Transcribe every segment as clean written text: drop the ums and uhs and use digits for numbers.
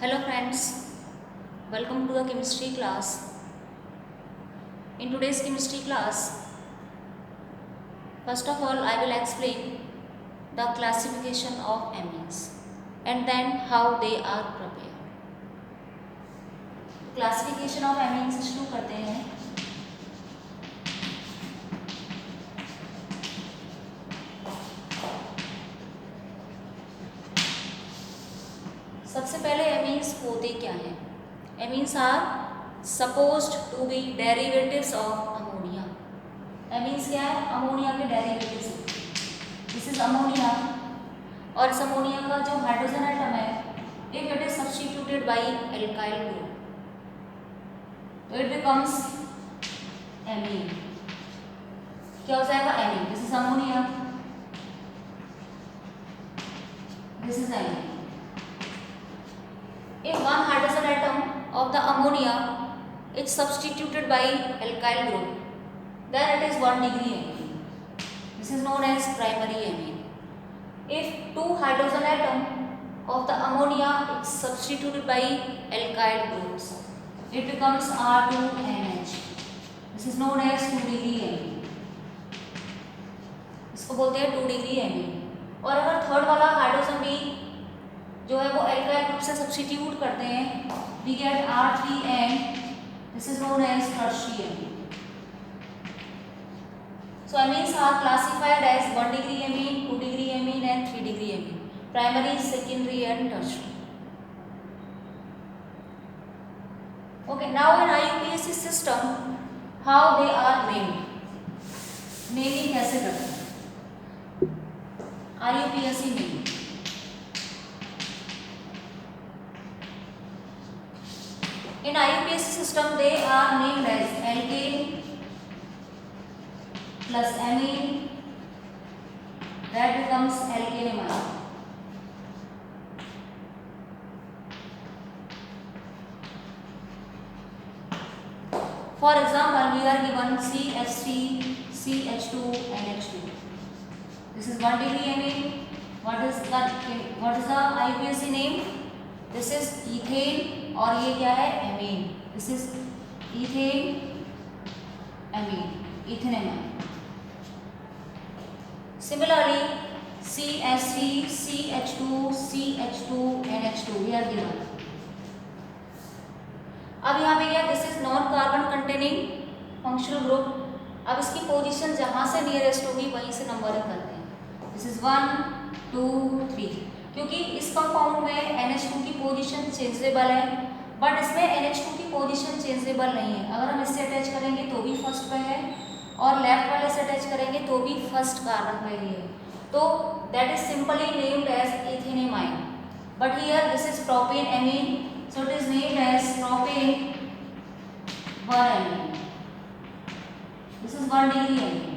Hello friends, welcome to the chemistry class. In today's chemistry class, first of all I will explain the classification of amines and then how they are prepared. Classification of amines शुरू करते हैं. सबसे पहले amines होते क्या हैं? Amines are supposed to be derivatives of ammonia. amines क्या है? अमोनिया के derivatives. This is ammonia. और इस अमोनिया का जो हाइड्रोजन एटम है, if it is substituted by alkyl group, तो it becomes amine. क्या हो जाएगा? amine. This is ammonia. This is amine. If one hydrogen atom of the ammonia is substituted by alkyl group, then it is 1 degree amine. This is known as primary amine. If two hydrogen atom of the ammonia is substituted by alkyl groups, it becomes R2NH. This is known as 2 degree amine. इसको बोलते हैं 2 degree amine. और अगर third वाला hydrogen भी जो है वो एल्काइल ग्रुप से सब्स्टिट्यूट करते हैं, we get R3N. This is known as tertiary amine. So amines are classified as 1 degree amine, 2 degree amine and 3 degree amine. Primary, secondary and tertiary. Okay, now in IUPAC system, how they are named? Naming कैसे करते हैं? IUPAC name. In IUPAC system, they are named as alkane plus amine, that becomes alkanamide. For example, we are given CH3, CH2, NH2. This is 1 degree amine. What is the IUPAC name? This is ethane और ये क्या है? amine. This is ethane, amine, ethanamide. Similarly, CH3, CH2, CH2, NH2 we are given. अब यहाँ पे क्या? This is non carbon containing functional group. अब इसकी पोजीशन जहाँ से नियरेस्ट होगी वहीं से नंबरिंग करते हैं. This is 1, 2, 3. क्योंकि इस कंपाउंड में NH2 की पोजीशन चेंजेबल है, बट इसमें NH2 की पोजीशन चेंजेबल नहीं है. अगर हम इससे अटैच करेंगे तो भी फर्स्ट पे है और लेफ्ट वाले से अटैच करेंगे तो भी फर्स्ट कार्बन पे ही है. तो that is simply named as ethanamine. But here this is propane amine, so it is named as propane 1 amine. This is 1 degree amine.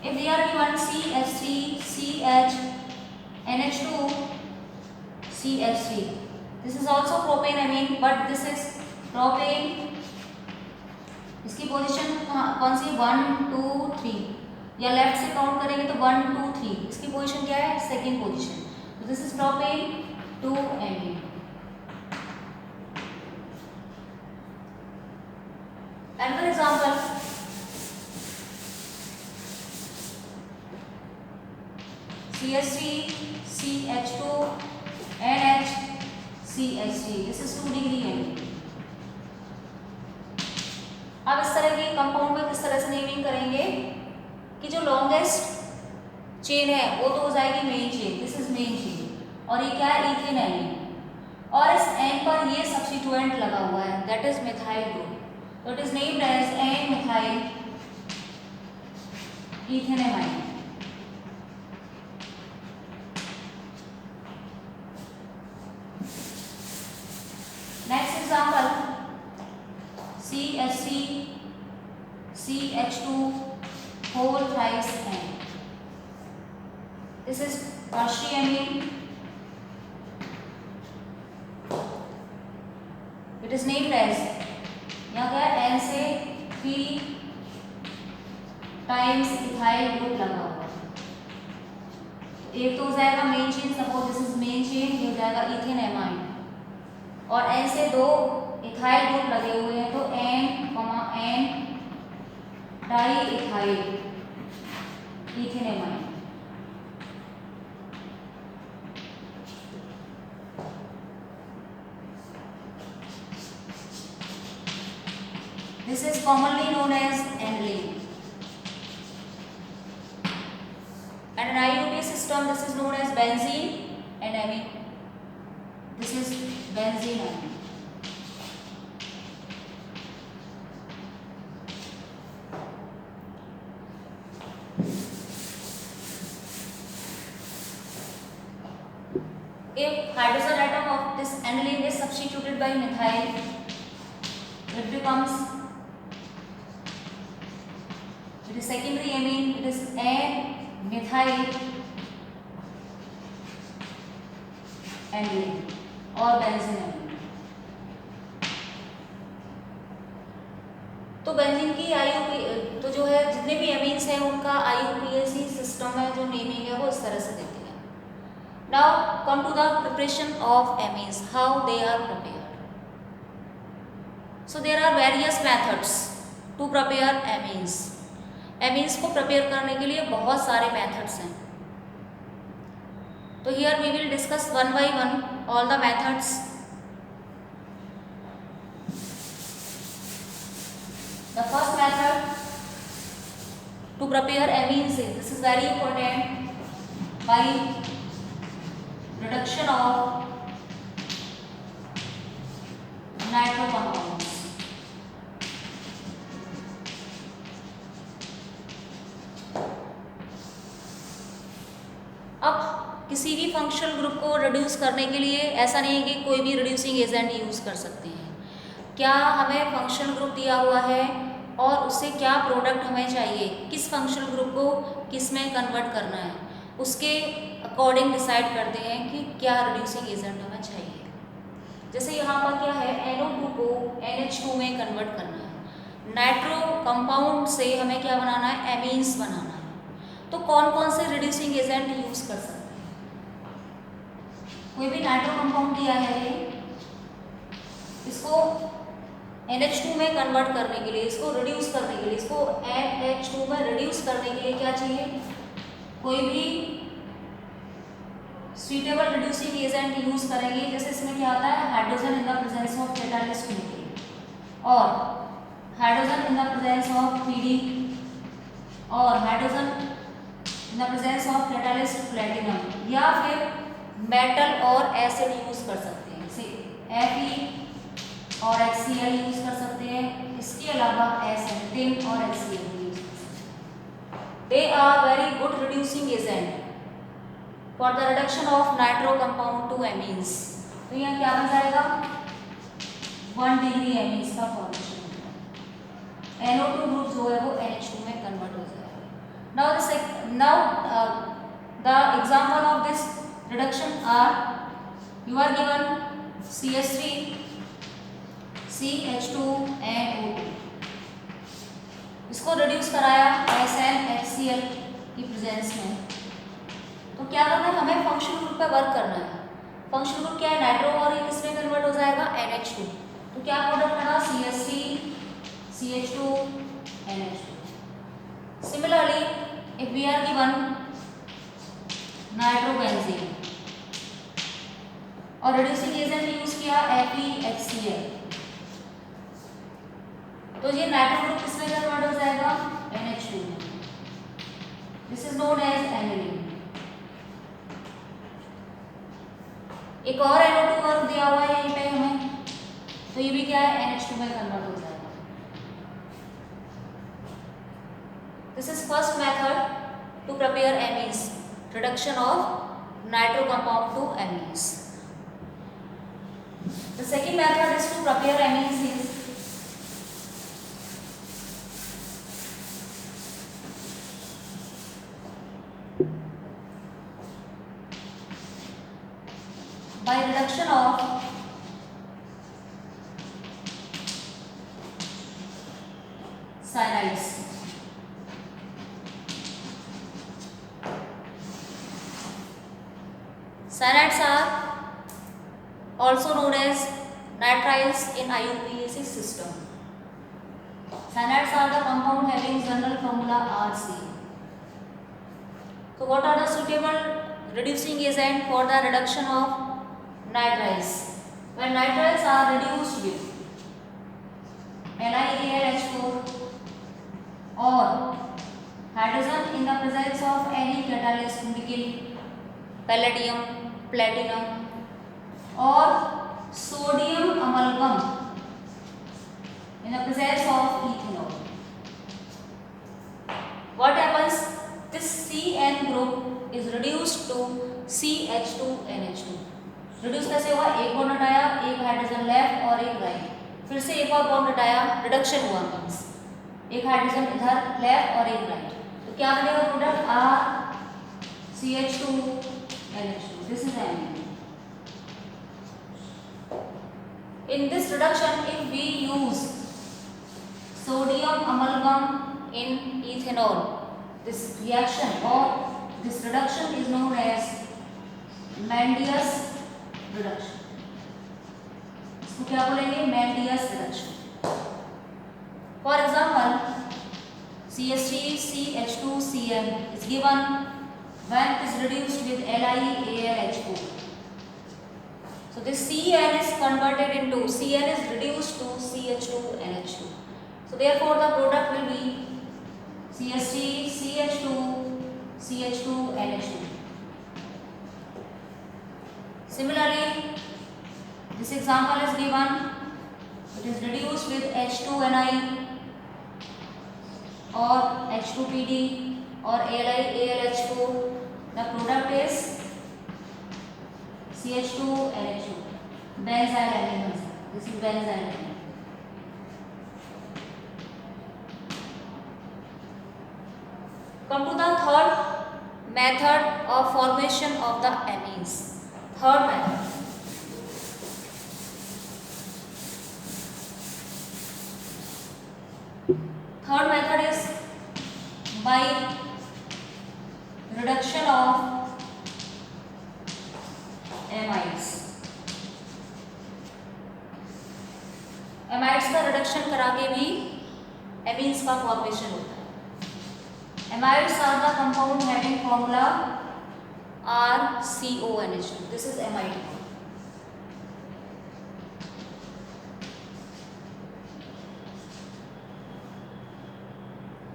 If they are given CH3, CH, NH2, CH3, this is also propane amine, but this is propane. इसकी position कौन सी? 1, 2, 3. या left से count करेंगे तो 1, 2, 3. इसकी position क्या है? Second position. तो this is propane 2 amine. Another example, CH3, CH2, NH, CH3. This is 2 degree amine. अब इस तरह के कंपाउंड में किस तरह से नेमिंग करेंगे कि जो लॉन्गेस्ट चेन है वो तो हो जाएगी main chain. This is main chain. और ये क्या है? Ethane amine. और इस एन पर ये सब्स्टिट्यूएंट लगा हुआ है, दैट इज मिथाइल ग्रुप. तो it is named as N methyl ethanamide. Next example, CH3, CH2 whole thrice N. This is tertiary amine. It is named as, यहाँ क्या है? N से 3 टाइम्स इथाइल ग्रुप लगा हुआ है. एक तो हो जाएगा main chain, suppose this is main chain, ये हो जाएगा इथेन एमाइड, और एन से दो इथाइल ग्रुप लगे हुए हैं, तो N di ethyl ethane amide. This is commonly known as aniline. And an IUPAC system, this is known as benzene and amine. This is benzene amine. If hydrogen atom of this aniline is substituted by methyl, it becomes, it is secondary amine, it is N-methyl aniline or benzene amine. तो benzene की तो जो है जितने भी amines हैं उनका IUPAC system है जो नेमिंग है वो इस तरह से देते हैं। Now come to the preparation of amines, how they are prepared. So there are various methods to prepare amines. Amines को prepare करने के लिए बहुत सारे methods हैं। तो here we will discuss one by one all the methods. The first method to prepare amines is, this is very important, by reduction of nitro compounds. अब किसी भी फंक्शनल ग्रुप को रिड्यूस करने के लिए ऐसा नहीं है कि कोई भी रिड्यूसिंग एजेंट यूज़ कर सकते हैं। क्या हमें फंक्शनल ग्रुप दिया हुआ है और उससे क्या प्रोडक्ट हमें चाहिए, किस फंक्शनल ग्रुप को किस में कन्वर्ट करना है, उसके अकॉर्डिंग डिसाइड करते हैं कि क्या रिड्यूसिंग एजेंट हमें चाहिए। जैसे यहाँ पर क्या है, NO2 को NH2 में कन्वर्ट करना है, नाइट्रो कंपाउंड से हमें क्या बनाना है, एमीन्स बनाना है। तो कौन कौन से रिड्यूसिंग एजेंट यूज़ कर सकते हैं। कोई भी नाइट्रो कंपाउंड दिया है, इसको NH2 में कन्वर्ट करने के लिए, इसको रिड्यूस करने के लिए, इसको NH2 में रिड्यूस करने के लिए क्या चाहिए, कोई भी सुइटेबल रिड्यूसिंग एजेंट यूज करेंगे। जैसे इसमें क्या होता है, hydrogen in the presence of catalyst नीचे, और hydrogen in the presence of PD, और hydrogen in the presence of catalyst platinum, या फिर मेटल और एसिड यूज कर सकते हैं, जैसे Fe और HCl यूज कर सकते हैं। इसके अलावा टिन और HCl यूज कर सकते हैं। They are very good reducing agent for the reduction of nitro compound to amines. तो यहाँ क्या बन जाएगा, 1 डिग्री एमीन्स का फॉर्मेशन होगा। NO2 ग्रुप जो है वो NH2 में कन्वर्ट हो जाएगा। Now the example of this reduction are, you are given CH3 CH2 and O2, इसको रिड्यूस कराया SnHCl की प्रेजेंस में। तो क्या करना है, हमें फंक्शनल ग्रुप पे वर्क करना है। फंक्शनल ग्रुप क्या है, नाइट्रो, और ये किसमें कन्वर्ट हो जाएगा, NH2। तो क्या प्रोडक्ट बना, CH3 CH2 NH2। Similarly if we are given nitrobenzene और रिड्यूसिंग एजेंट यूज किया FeHCl, तो ये नाइट्रो ग्रुप किसमें कन्वर्ट हो जाएगा, NH2। This is known as aniline. एक और NO2 ग्रुप दिया हुआ है यहीं पे हमें, तो ये भी क्या है, NH2 में कन्वर्ट हो जाएगा। This is first method to prepare amines, reduction of nitro compound to amines. The second method is to prepare amines is by reduction of cyanides। Cyanides are also known as nitriles in IUPAC system. Cyanides are the compound having general formula RC. So what are the suitable reducing agent for the reduction of nitriles? When nitriles are reduced with NiAlH4 or hydrogen in the presence of any catalyst, nickel, palladium, platinum, or sodium amalgam in the presence of ethanol, what happens? This CN group is reduced to CH2NH2. Reduce कैसे हुआ? एक bond हटाया, एक hydrogen left और एक right, फिर से एक और बॉन्ड हटाया, रिडक्शन हुआ, मीन्स एक हाइड्रोजन इधर लेफ्ट और एक राइट, तो क्या बनेगा product? RCH2NH2. This is amine. In this reduction, if we use sodium amalgam in ethanol, this reaction or this reduction is known as Mendius reduction. इसको क्या बोलेंगे? Mendius reduction. For example, CH3CH2Cl is given when it is reduced with LiAlH4. So this Cl is converted into, Cl is reduced to CH2NH2. So therefore the product will be CH3CH2 CH2NH2. Similarly, this example is given, it is reduced with H2Ni or H2PD or LiAlH4. The product is CH2NH2, benzyl amine. This is benzyl amine. Come to the third method of formation of the amines. Third method. Third method is by reduction of amides. Amides का reduction करा के भी amines का formation होता है. Amides are the compound having formula RCONH2. This is amide.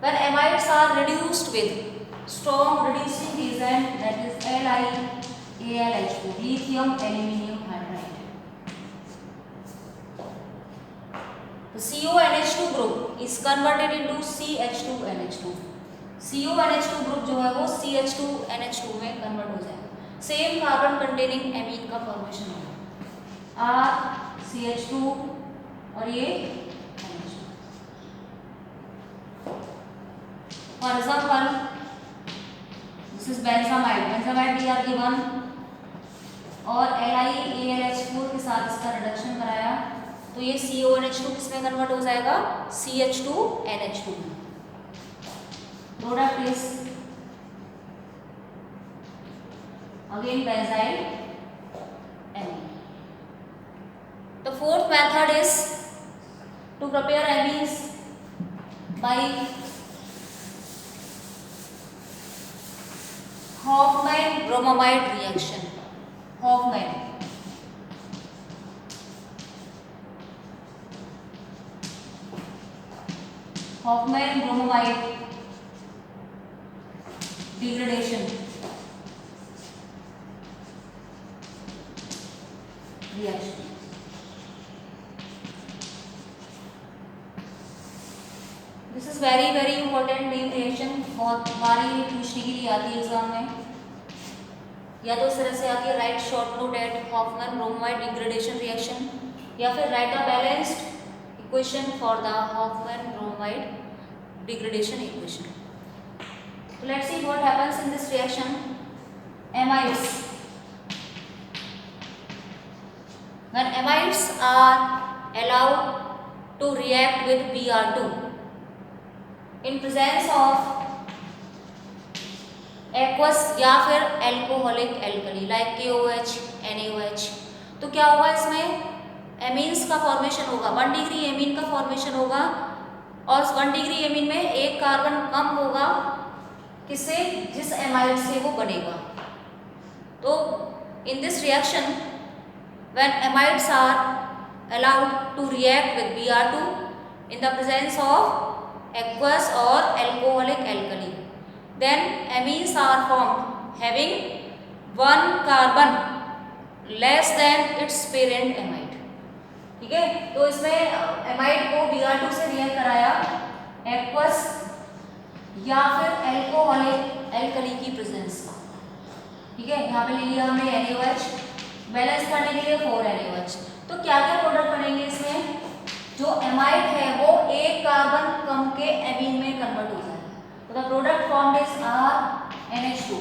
When amides are reduced with strong reducing agent, that is LiAlH4, lithium aluminium hydride, the CONH2 group is converted into CH2NH2. CONH2 group जो है वो CH2NH2 में convert हो जाएगा. Same carbon containing amine का formation होगा, RCH2 और ये NH2. For example, this is benzamide. Benzamide we are given और LiAlH4 के साथ इसका रिडक्शन कराया तो ये CONH2 किसमें कन्वर्ट हो जाएगा? CH2NH2. Product is again benzyl amine. The fourth method is to prepare amines by Hoffman-Bromamide reaction. Hoffman-Bromamide degradation reaction. This is very important name reaction. बहुत बारी पूछने के लिए आती है एग्जाम में, या तो इस तरह से आती है write short note at Hoffman-Bromamide degradation reaction, या फिर write a balanced equation for the Hoffman-Bromamide degradation equation. So let's see what happens in this reaction. Amides. When amides are allowed to react with Br2 in presence of aqueous या फिर alcoholic alkali like KOH, NaOH। तो क्या होगा इसमें amines का formation होगा, 1 degree amine का formation होगा और 1 डिग्री एमीन में एक कार्बन कम होगा किससे, जिस एमाइड से वो बनेगा। तो in this reaction when amides are allowed to react with Br2 in the presence of aqueous or alcoholic alkali, then amines are formed having one carbon less than its parent amide। ठीक है, तो इसमें amide को Br2 से react कराया aqueous या फिर alcoholic alkali की प्रेजेंस में। ठीक है, यहाँ पे ले लिया हमने NaOH, बैलेंस करने के लिए 4 NaOH। तो क्या क्या प्रोडक्ट बनेंगे इसमें, जो एमाइड है वो एक कार्बन कम के एमीन में कन्वर्ट हो जाएगा। तो the product formed is RNH2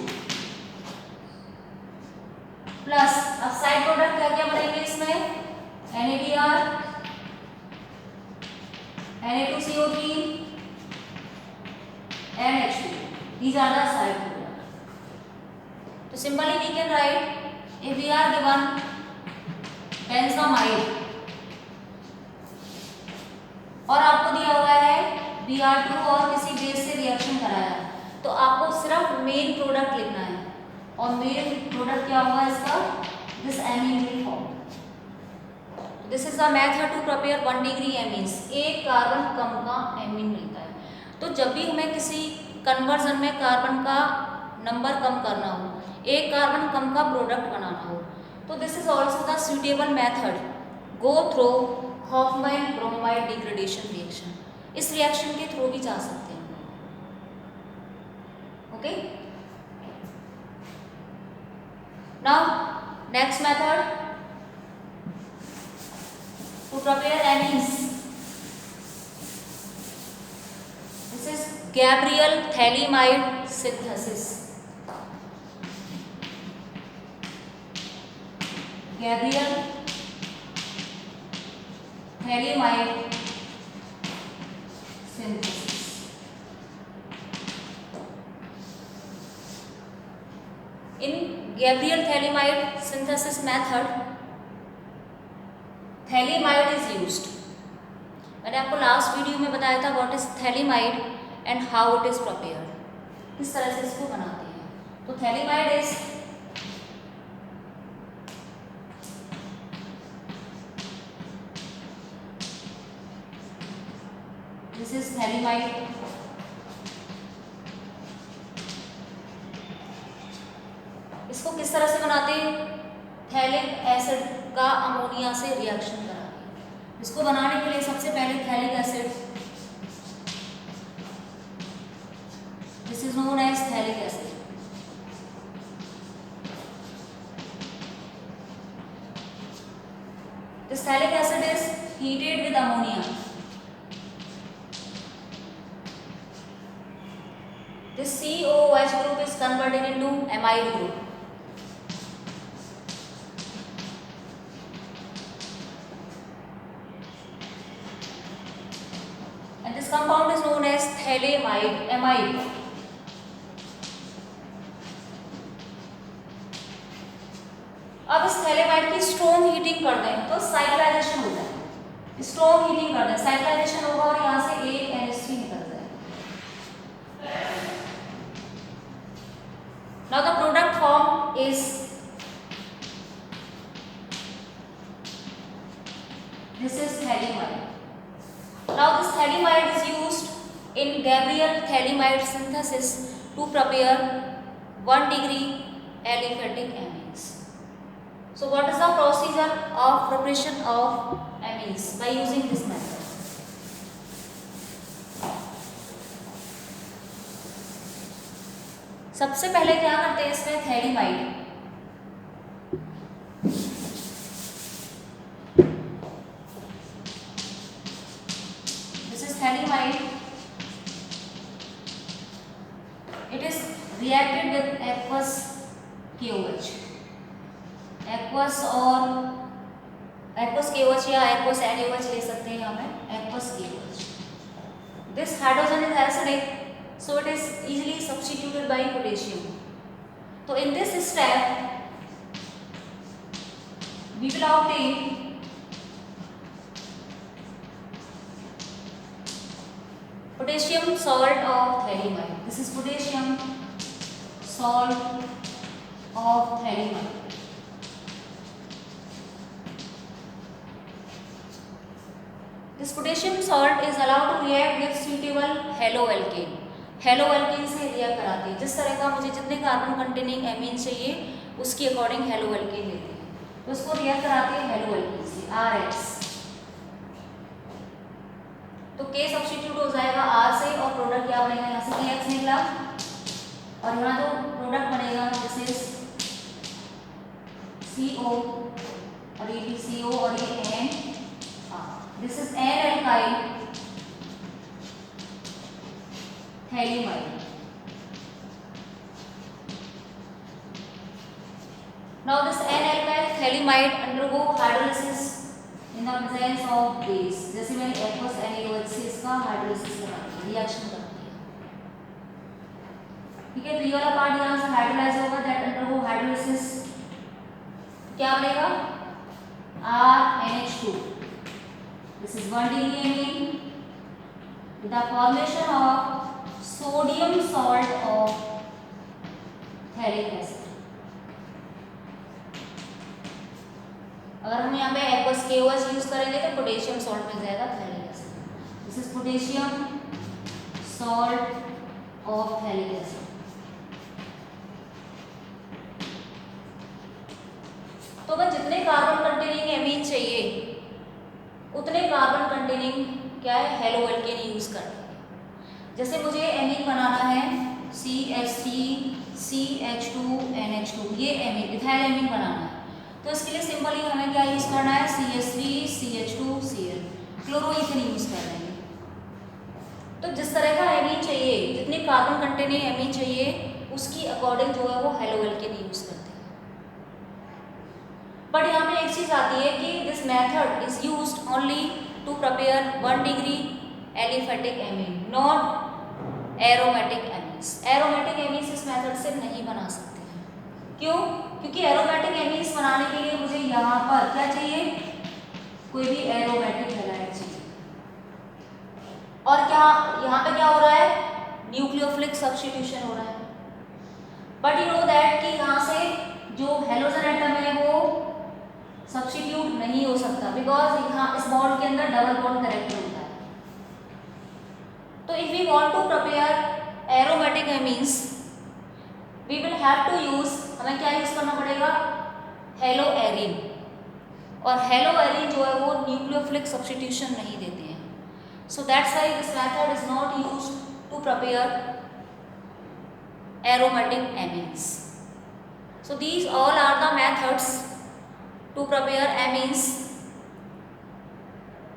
plus, अब साइड प्रोडक्ट क्या क्या बनेंगे इसमें, NADR, Na2CO3, NH2, these are the side product। तो simply we can write if we are given benzamide और आपको दिया हुआ है Br2 और किसी बेस से रिएक्शन कराया, तो आपको सिर्फ मेन प्रोडक्ट लिखना है और मेन प्रोडक्ट क्या होगा इसका, this amine will form. This is the method to prepare 1 degree amines, एक कार्बन कम का एमीन मिलता है। तो जब भी हमें किसी कन्वर्जन में कार्बन का नंबर कम करना हो, एक कार्बन कम का प्रोडक्ट बनाना हो, तो this is also the suitable method go through Hoffmann bromide degradation reaction. इस रिएक्शन के थ्रू भी जा सकते हैं। Okay, now next method to prepare amines, this is Gabriel phthalimide synthesis. Gabriel phthalimide synthesis. In Gabriel phthalimide synthesis method phthalimide is used. मैंने आपको last video में बताया था what is phthalimide and how it is prepared, किस तरह से इसको बनाते हैं। तो phthalimide is This is thalidomide। इसको किस तरह से बनाते हैं, थैलिक एसिड का अमोनिया से रिएक्शन करा के। इसको बनाने के लिए सबसे पहले phthalic acid, this is known as phthalic acid. This phthalic acid is heated with ammonia। This COOH group is converted into amide group। And this compound is known as thalamide amide। अब इस phthalimide की strong heating कर दें तो cyclisation हो जाए, strong heating कर दें, साइक्लाइजेशन होगा और यहाँ से एक NH3 निकल जाए। Now the product form is this is thalamide। Now this thalamide is used in Gabriel thalamide synthesis to prepare 1 degree aliphatic amines। So what is the procedure of preparation of amines by using this method? सबसे पहले क्या करते हैं इसमें phthalimide, this is phthalimide, it is reacted with aqueous KOH, aqueous और aqueous KOH या aqueous NaOH ले सकते हैं यहाँ पे, aqueous KOH। This hydrogen is acidic so it is easily substituted by potassium. So in this step we will obtain potassium salt of thalamide. This is potassium salt of thalamide. This potassium salt is allowed to react with suitable haloalkane. हेलोअल्केन से react कराती है. जिस तरह का मुझे जितने carbon containing amine चाहिए उसकी अकॉर्डिंग हेलोअल्केन लेते हैं, तो उसको रिएक्ट कराती है हेलोअल्केन से RH. तो K सब्स्टिट्यूट हो जाएगा R से और प्रोडक्ट क्या बनेगा, यहाँ से KX निकला और यहाँ जो प्रोडक्ट बनेगा दिस इज CO और ये भी CO और ये N. This is N alkyl thalamide. Now this N-alkyl thalamide undergo hydrolysis in the presence of base. जैसे मैंने aqueous NaOH से इसका हाइड्रोलिसिस कराती है, रिएक्शन करती है. ठीक है, तो ये वाला पार्ट यहाँ से हाइड्रोलाइज होगा, दैट अंडरगो हाइड्रोलिसिस. क्या बनेगा RNH2. This is 1 degree amine with the formation of sodium salt of phthalic acid. अगर हम यहाँ पे एक्वस KOH यूज करेंगे तो पोटेशियम सॉल्ट मिल जाएगा phthalic acid. This is potassium salt of phthalic acid. तो अगर जितने कार्बन कंटेनिंग एमीन चाहिए उतने कार्बन कंटेनिंग क्या है हेलोअल्केन यूज करते हैं. जैसे मुझे एमीन बनाना है CH3CH2NH2, ये एमीन इथाइल एमीन बनाना है, तो इसके लिए सिंपली हमें क्या यूज करना है CH3CH2Cl, क्लोरोइथेन यूज कर देंगे. तो जिस तरह का एमीन चाहिए, जितने कार्बन कंटेनिंग एमीन चाहिए उसकी अकॉर्डिंग जो है वो हेलोअल्केन यूज करते हैं. बट यहाँ पे एक चीज आती है कि this method is used only to prepare 1 degree aliphatic amine, not aromatic amines. Aromatic amines इस मेथड से नहीं बना सकते हैं. क्यों? क्योंकि एरोमेटिक एमीन्स बनाने के लिए मुझे यहाँ पर क्या चाहिए, कोई भी एरोमेटिक हैलाइड चाहिए. और क्या यहाँ पे क्या हो रहा है, न्यूक्लियोफिलिक सब्स्टिट्यूशन हो रहा है. बट यू नो दैट कि यहाँ से जो हेलोजन एटम है वो सब्स्टिट्यूट नहीं हो सकता, बिकॉज यहाँ इस बॉन्ड के अंदर डबल बॉन्ड कैरेक्टर होता है. तो if we want to prepare aromatic amines, we will have to use, हमें क्या यूज करना पड़ेगा, हेलोएरिन. और हेलोएरिन जो है वो न्यूक्लियोफिलिक सब्स्टिट्यूशन नहीं देते हैं. So that's why this method is not used to prepare aromatic amines. So these all are the methods to prepare amines,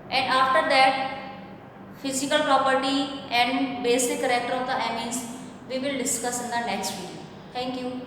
and after that physical property and basic character of the amines we will discuss in the next video. Thank you.